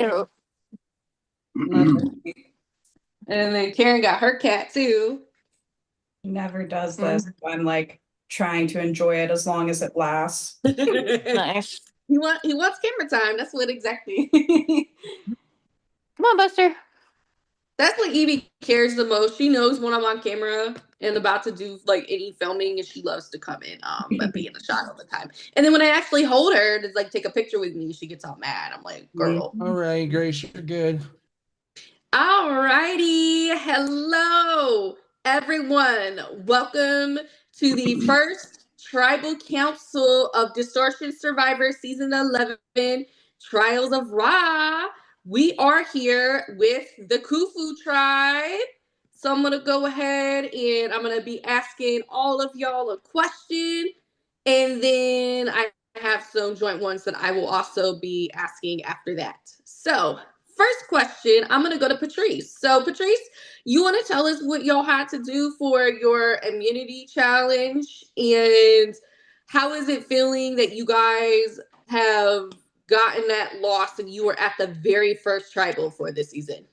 cute. And then Karen got her cat too. He never does Mm. this. I'm like trying to enjoy it as long as it lasts. Nice. He wants camera time. That's what exactly. Come on, Buster. That's what Evie cares the most. She knows when I'm on camera and about to do like any filming, and she loves to come in, but be in the shot all the time. And then when I actually hold her to like take a picture with me, she gets all mad. I'm like, girl. All right, Grace, you're good. All righty. Hello, everyone. Welcome to the first Tribal Council of Distortion Survivor Season 11, Trials of Ra. We are here with the Khufu tribe. So I'm going to go ahead and I'm going to be asking all of y'all a question. And then I have some joint ones that I will also be asking after that. So first question, I'm going to go to Patrice. So Patrice, you want to tell us what y'all had to do for your immunity challenge, and how is it feeling that you guys have gotten that loss and you were at the very first tribal for this season?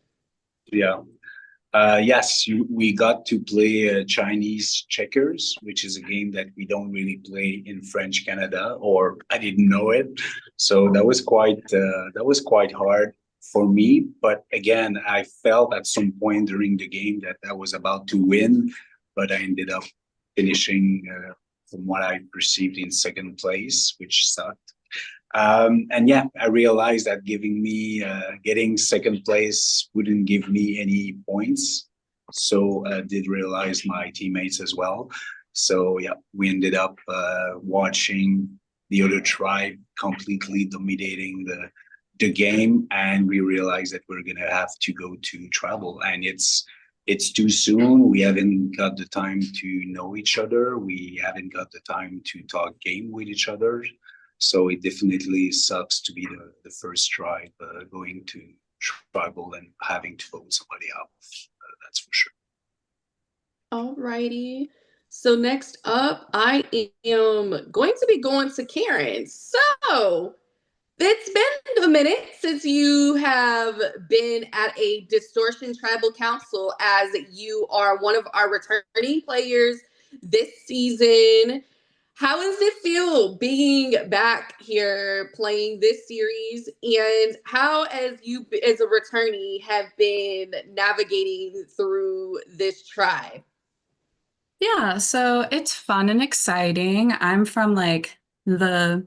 Yeah. Yes, we got to play Chinese checkers, which is a game that we don't really play in French Canada, or I didn't know it. So that was quite hard for me. But again, I felt at some point during the game that I was about to win, but I ended up finishing, from what I perceived, in second place, which sucked. And yeah, I realized that getting second place wouldn't give me any points. So I did realize my teammates as well. So yeah, we ended up watching the other tribe completely dominating the game, and we realized that we're gonna have to go to travel, and it's too soon. We haven't got the time to know each other. We haven't got the time to talk game with each other. So it definitely sucks to be the first tribe going to tribal and having to vote somebody out. That's for sure. Alrighty. So next up, I am going to be going to Karen. So it's been a minute since you have been at a Distortion Tribal Council, as you are one of our returning players this season. How does it feel being back here playing this series? And how, as you as a returnee, have been navigating through this tribe? Yeah, so it's fun and exciting. I'm from like the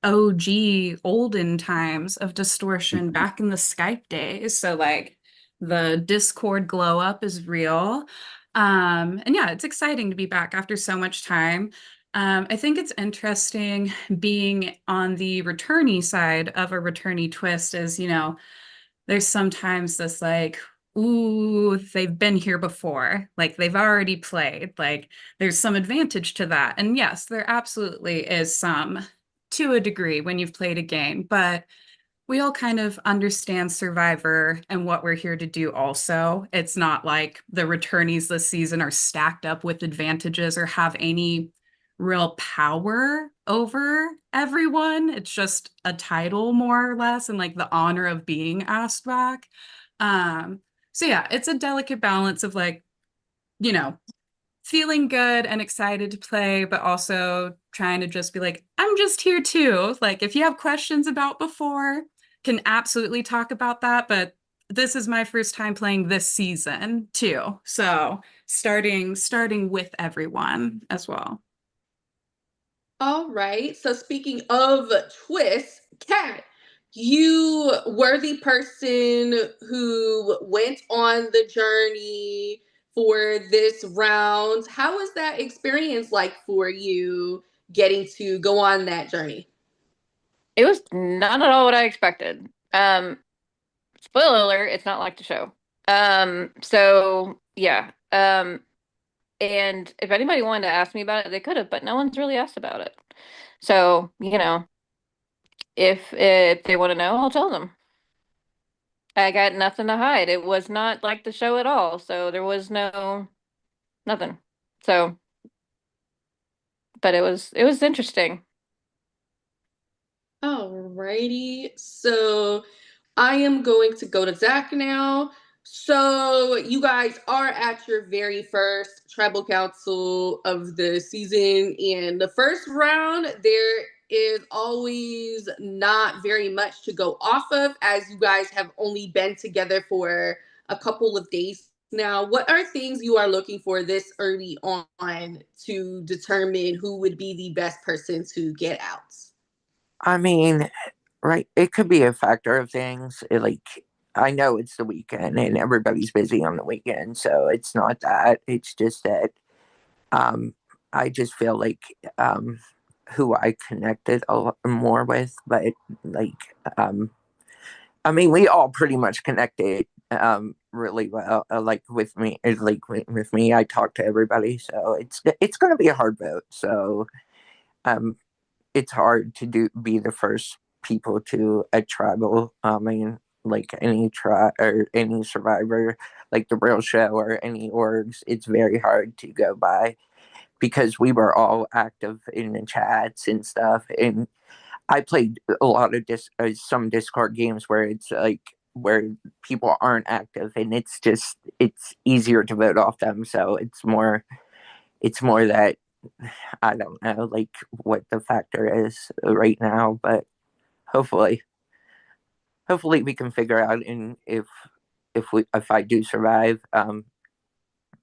OG olden times of Distortion back in the Skype days. So like the Discord glow up is real. And yeah, it's exciting to be back after so much time. I think it's interesting being on the returnee side of a returnee twist is, there's sometimes this like, ooh, they've been here before, like they've already played, like there's some advantage to that. And yes, there absolutely is some to a degree when you've played a game, but we all kind of understand Survivor and what we're here to do also. It's not like the returnees this season are stacked up with advantages or have any real power over everyone. It's just a title more or less and like the honor of being asked back. So yeah, it's a delicate balance of like, you know, feeling good and excited to play, but also trying to just be like, I'm just here too. Like if you have questions about before, can absolutely talk about that, but this is my first time playing this season too. So starting with everyone as well. All right. So speaking of twists, Kat, you were the person who went on the journey for this round. How was that experience like for you getting to go on that journey? It was not at all what I expected. Spoiler alert, it's not like the show. So yeah. And if anybody wanted to ask me about it, they could have, but no one's really asked about it. So, if they want to know, I'll tell them. I got nothing to hide. It was not like the show at all. So there was nothing. So, but it was interesting. Alrighty. So I am going to go to Zach now. So you guys are at your very first tribal council of the season. And the first round, there is always not very much to go off of, as you guys have only been together for a couple of days now. What are things you are looking for this early on to determine who would be the best person to get out? I mean, right, it could be a factor of things. Like, I know it's the weekend and everybody's busy on the weekend, so it's not that. It's just that um, I just feel like who I connected a lot more with, but like, I mean, we all pretty much connected really well. Like with me, with me, I talk to everybody, so it's going to be a hard vote. So um, it's hard to be the first people to a tribal. I mean, like any tribe or any survivor, like the real show or any orgs, it's very hard to go by because we were all active in the chats and stuff. And I played a lot of some Discord games where it's like where people aren't active, and it's easier to vote off them. So it's more that I don't know like what the factor is right now, but hopefully hopefully we can figure out and if I do survive,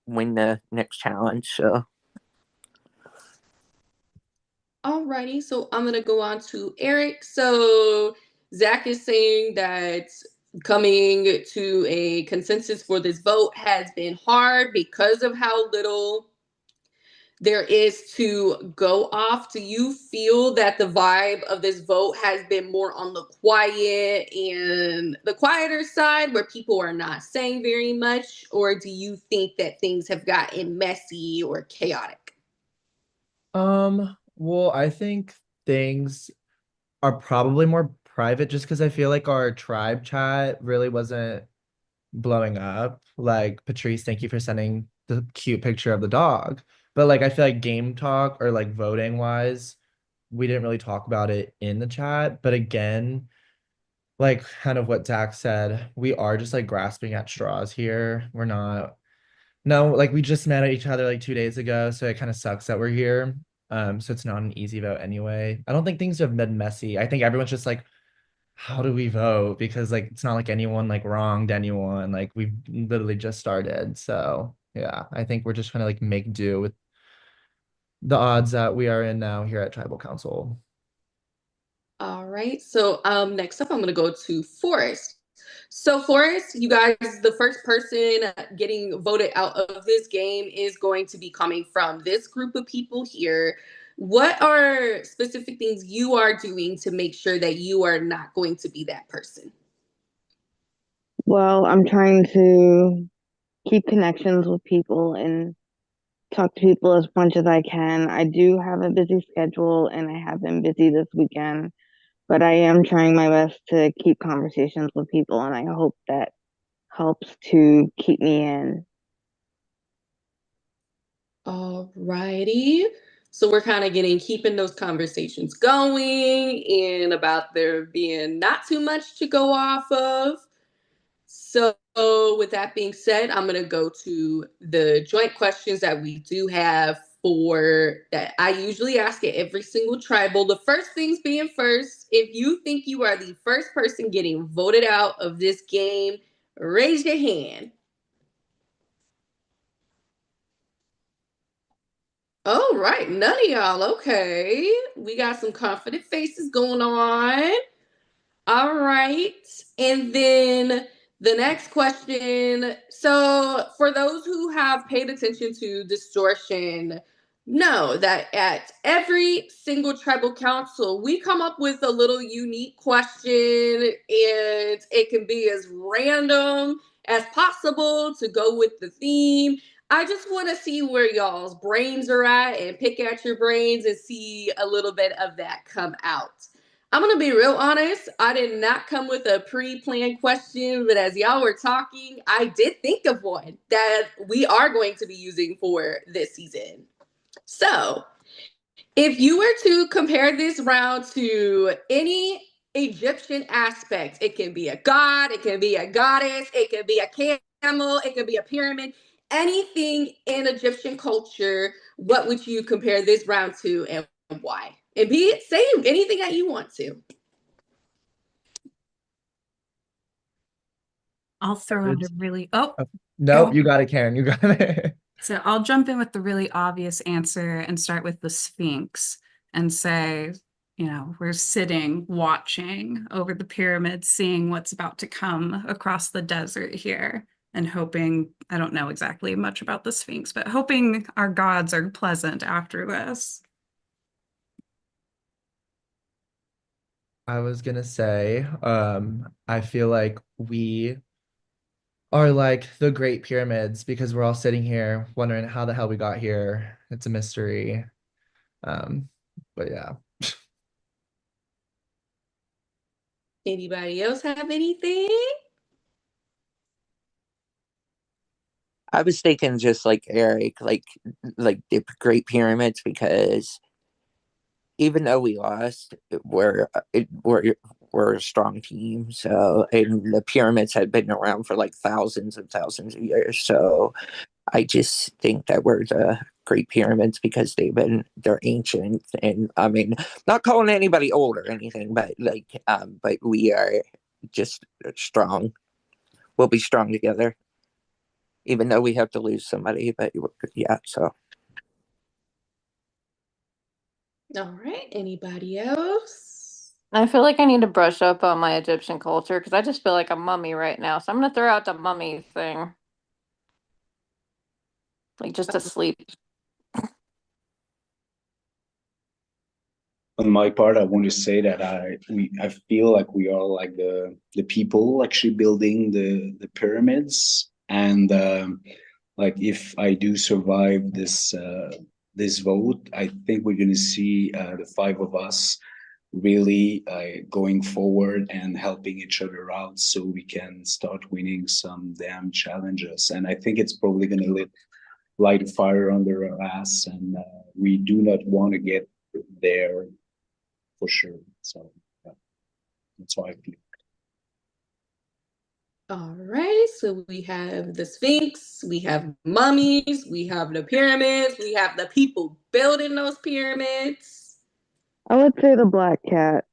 win the next challenge. So Alrighty, so I'm gonna go on to Eric. So Zach is saying that coming to a consensus for this vote has been hard because of how little there is to go off. Do you feel that the vibe of this vote has been more on the quiet and the quieter side where people are not saying very much? Or do you think that things have gotten messy or chaotic? Well, I think things are probably more private just because I feel like our tribe chat really wasn't blowing up. Like, Patrice, thank you for sending the cute picture of the dog. But like I feel like game talk or like voting wise, we didn't really talk about it in the chat. But again, like kind of what Zach said, we are just like grasping at straws here. We're not no, like we just met each other like 2 days ago, so it kind of sucks that we're here. So it's not an easy vote anyway. I don't think things have been messy. I think everyone's just like, how do we vote? Because like it's not like anyone like wronged anyone. Like we've literally just started. So yeah, I think we're just trying to like make do with the odds that we are in now here at Tribal Council. All right. So next up, I'm going to go to Forrest. So Forrest, you guys, the first person getting voted out of this game is going to be coming from this group of people here. What are specific things you are doing to make sure that you are not going to be that person? Well, I'm trying to keep connections with people and talk to people as much as I can. I do have a busy schedule and I have been busy this weekend, but I am trying my best to keep conversations with people and I hope that helps to keep me in. All righty. So we're kind of keeping those conversations going and about there being not too much to go off of. So with that being said, I'm going to go to the joint questions that we do have for that I usually ask at every single tribal. The first things being first, if you think you are the first person getting voted out of this game, raise your hand. All right, none of y'all. Okay, we got some confident faces going on. All right. And then the next question. So, for those who have paid attention to distortion, know that at every single tribal council, we come up with a little unique question, and it can be as random as possible to go with the theme. I just want to see where y'all's brains are at and pick at your brains and see a little bit of that come out. I'm going to be real honest. I did not come with a pre-planned question, but as y'all were talking, I did think of one that we are going to be using for this season. So, if you were to compare this round to any Egyptian aspects. It can be a god, it can be a goddess, it can be a camel, it can be a pyramid. Anything in Egyptian culture, what would you compare this round to and why? And be it say anything that you want to. I'll throw out a It's really nope, go. you got it, Karen. You got it. So I'll jump in with the really obvious answer and start with the Sphinx and say, we're sitting, watching over the pyramids, seeing what's about to come across the desert here, and hoping, I don't know exactly much about the Sphinx, but hoping our gods are pleasant after this. I was gonna say, I feel like we are like the Great Pyramids because we're all sitting here wondering how the hell we got here. It's a mystery. Um, but yeah. Anybody else have anything? I was thinking just like Eric, like the Great Pyramids, because even though we lost, we're a strong team. So, and the pyramids had been around for like thousands and thousands of years. So, I just think that we're the Great Pyramids because they're ancient, and I mean, not calling anybody old or anything, but but we are just strong. We'll be strong together, even though we have to lose somebody. But yeah, so. All right. Anybody else? I feel like I need to brush up on my Egyptian culture because I just feel like a mummy right now. So I'm gonna throw out the mummy thing, like just to sleep. On my part, I want to say that I feel like we are like the people actually building the pyramids, and like if I do survive this vote, I think we're going to see the five of us really going forward and helping each other out so we can start winning some damn challenges. And I think it's probably going to light a fire under our ass, and we do not want to get there for sure. So yeah, that's how I feel. All right. So we have the Sphinx, we have mummies, we have the pyramids, we have the people building those pyramids. I would say the black cat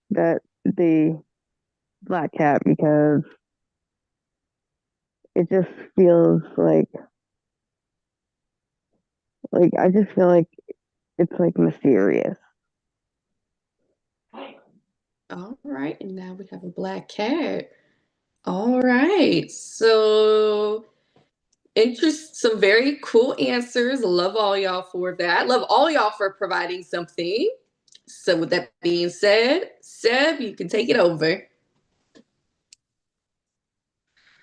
because it just feels like I just feel like it's like mysterious. All right. And now we have a black cat. All right. So some very cool answers. Love all y'all for that. Love all y'all for providing something. So with that being said, Seb, you can take it over.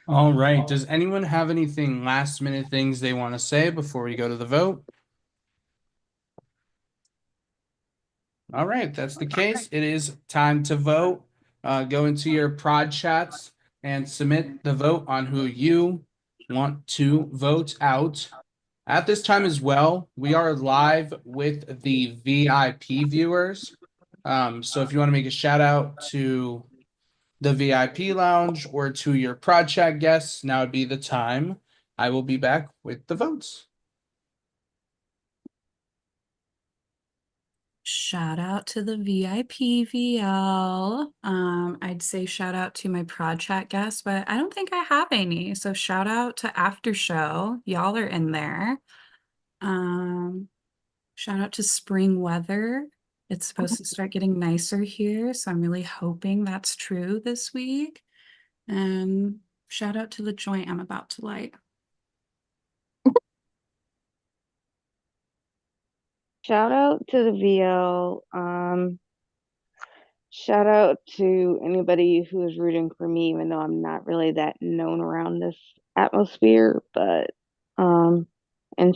All right. Does anyone have anything last minute things they want to say before we go to the vote? All right, if that's the case. It is time to vote. Go into your prod chats and submit the vote on who you want to vote out. At this time as well, we are live with the VIP viewers. So if you want to make a shout out to the VIP lounge or to your prod chat guests, now would be the time. I will be back with the votes. Shout out to the VIP VL. I'd say shout out to my prod chat guests, but I don't think I have any. So shout out to After Show. Y'all are in there. Shout out to spring weather. It's supposed to start getting nicer here, so I'm really hoping that's true this week. And shout out to the joint I'm about to light. Shout out to the VL. Shout out to anybody who is rooting for me, even though I'm not really that known around this atmosphere. But and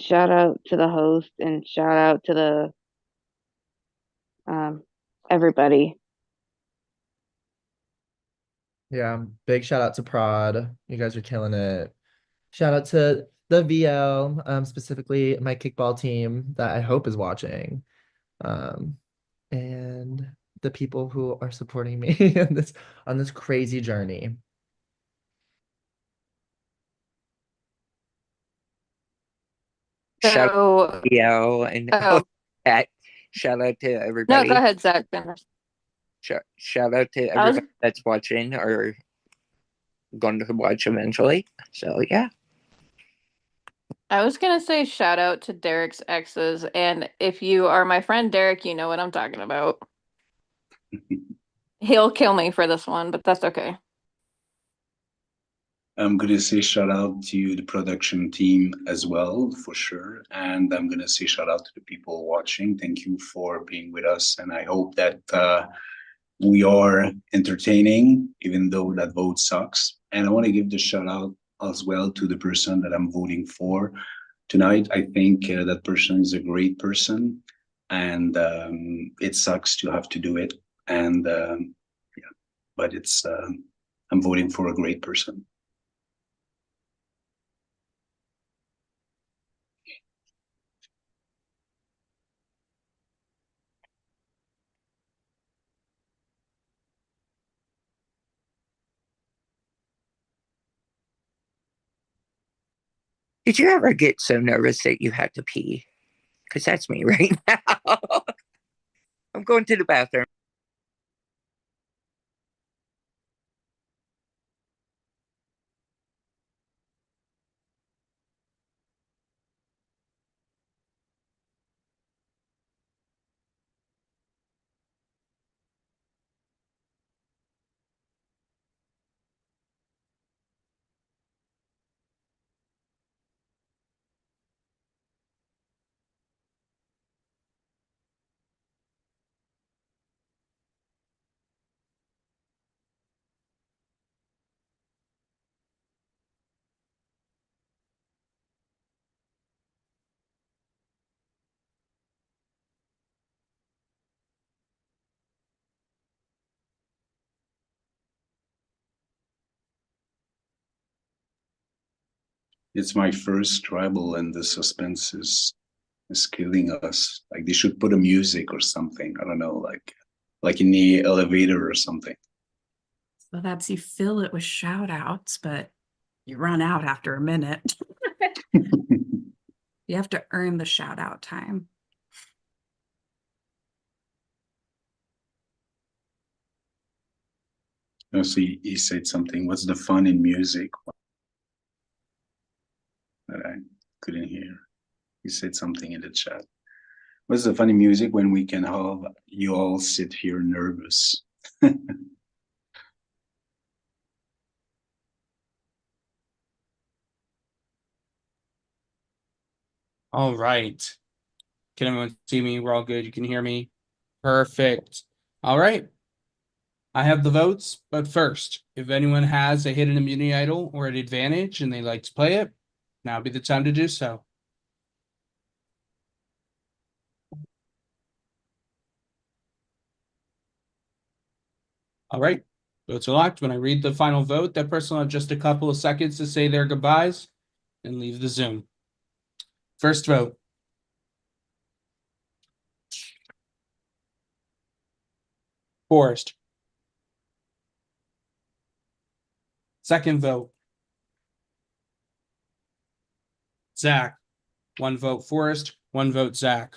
shout out to the host, and shout out to the everybody. Yeah, big shout out to Prod. You guys are killing it. Shout out to the VL, specifically my kickball team that I hope is watching. And the people who are supporting me on this crazy journey. Shout out So, to Leo and oh, that. Shout out to no, go everybody. ahead, Zach. Finish. Shout out to I was everybody that's watching or going to watch eventually. So yeah. I was gonna say shout out to Derek's exes, and if you are my friend Derek, you know what I'm talking about. He'll kill me for this one, but that's okay. I'm gonna say shout out to the production team as well, for sure. And I'm gonna say shout out to the people watching. Thank you for being with us. And I hope that we are entertaining, even though that vote sucks. And I want to give the shout out as well to the person that I'm voting for tonight. I think that person is a great person, and it sucks to have to do it. And yeah, but it's I'm voting for a great person. Did you ever get so nervous that you had to pee? Because that's me right now. I'm going to the bathroom. It's my first tribal, and the suspense is killing us. Like they should put a music or something. I don't know, like in the elevator or something. So that's you fill it with shout outs, but you run out after a minute. You have to earn the shout out time. No, so he said something. What's the fun in music? That I couldn't hear. He said something in the chat. What's the funny music when we can have you all sit here nervous? All right. Can everyone see me? We're all good. You can hear me. Perfect. All right. I have the votes, but first, if anyone has a hidden immunity idol or an advantage and they like to play it, now would be the time to do so. All right. Votes are locked. When I read the final vote, that person will have just a couple of seconds to say their goodbyes and leave the Zoom. First vote. Forrest. Second vote. Zach. One vote Forrest, one vote Zach.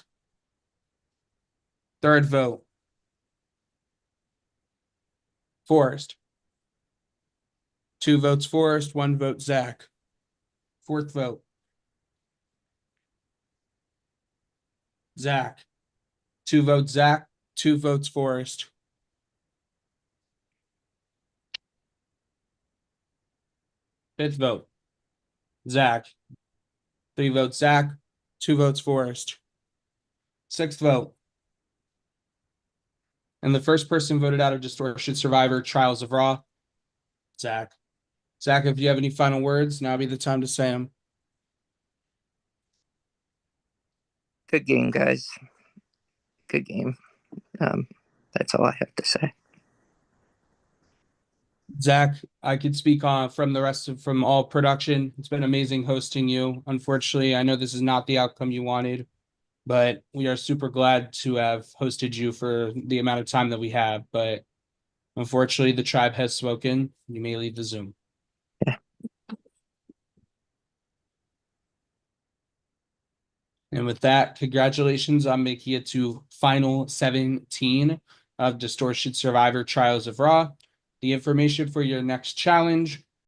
Third vote. Forrest. Two votes Forrest, one vote Zach. Fourth vote. Zach. Two votes Zach, two votes Forrest. Fifth vote. Zach. Three votes Zach, two votes Forrest. Sixth vote. And the first person voted out of Distortion Survivor Trials of Raw, Zach. Zach, if you have any final words, now be the time to say them. Good game, guys. Good game. That's all I have to say. Zach, I could speak on from all production. It's been amazing hosting you. Unfortunately, I know this is not the outcome you wanted, but we are super glad to have hosted you for the amount of time that we have. But unfortunately, the tribe has spoken. You may leave the Zoom. And with that, congratulations on making it to final 17 of Distortion Survivor Trials of Raw. The information for your next challenge